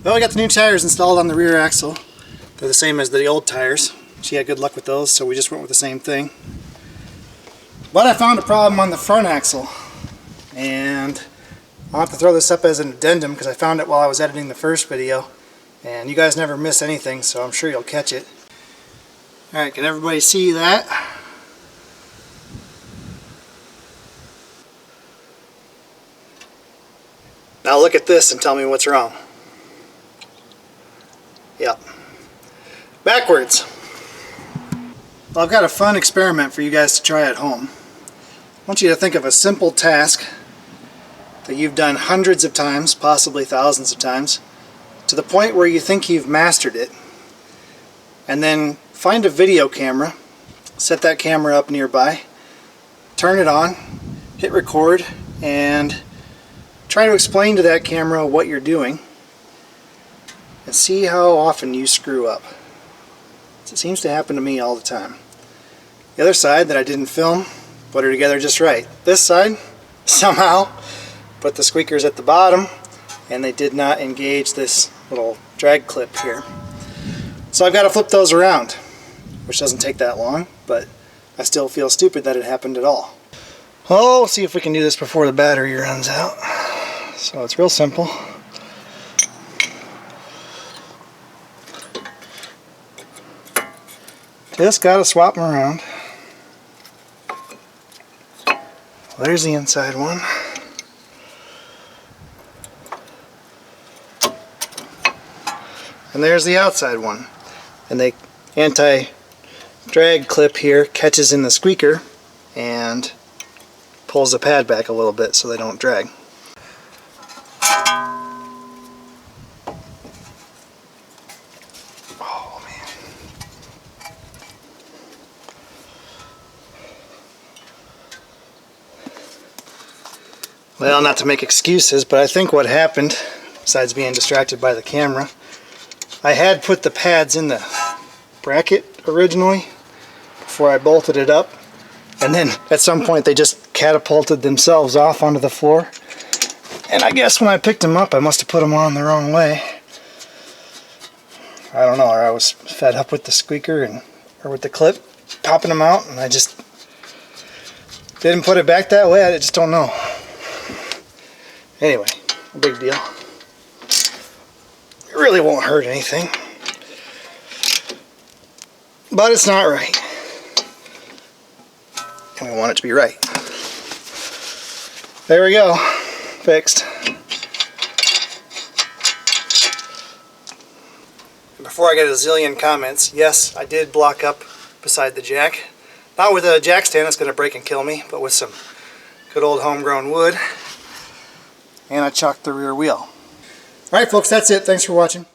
Well, I got the new tires installed on the rear axle. They're the same as the old tires. She had good luck with those, so we just went with the same thing. But I found a problem on the front axle, and I'll have to throw this up as an addendum because I found it while I was editing the first video. And you guys never miss anything, so I'm sure you'll catch it. Alright, can everybody see that? Now look at this and tell me what's wrong. Yep. Backwards. Well, I've got a fun experiment for you guys to try at home. I want you to think of a simple task that you've done hundreds of times, possibly thousands of times, to the point where you think you've mastered it. And then find a video camera, set that camera up nearby, turn it on, hit record, and try to explain to that camera what you're doing and see how often you screw up. It seems to happen to me all the time. The other side that I didn't film, put her together just right. This side, somehow, put the squeakers at the bottom and they did not engage this little drag clip here. So I've got to flip those around, which doesn't take that long, but I still feel stupid that it happened at all. Oh, we'll see if we can do this before the battery runs out. So it's real simple. Just gotta swap them around. There's the inside one. And there's the outside one. And the anti-drag clip here catches in the squeaker and pulls the pad back a little bit so they don't drag. Oh man. Well, not to make excuses, but I think what happened, besides being distracted by the camera, I had put the pads in the bracket originally before I bolted it up, and then at some point they just catapulted themselves off onto the floor. And I guess when I picked them up I must have put them on the wrong way. I don't know, or I was fed up with the squeaker or with the clip popping them out, and I just didn't put it back that way. I just don't know. Anyway, no big deal. It really won't hurt anything. But it's not right. And we want it to be right. There we go. Fixed. Before I get a zillion comments, yes, I did block up beside the jack. Not with a jack stand that's going to break and kill me, but with some good old homegrown wood. And I chalked the rear wheel. Alright folks, that's it. Thanks for watching.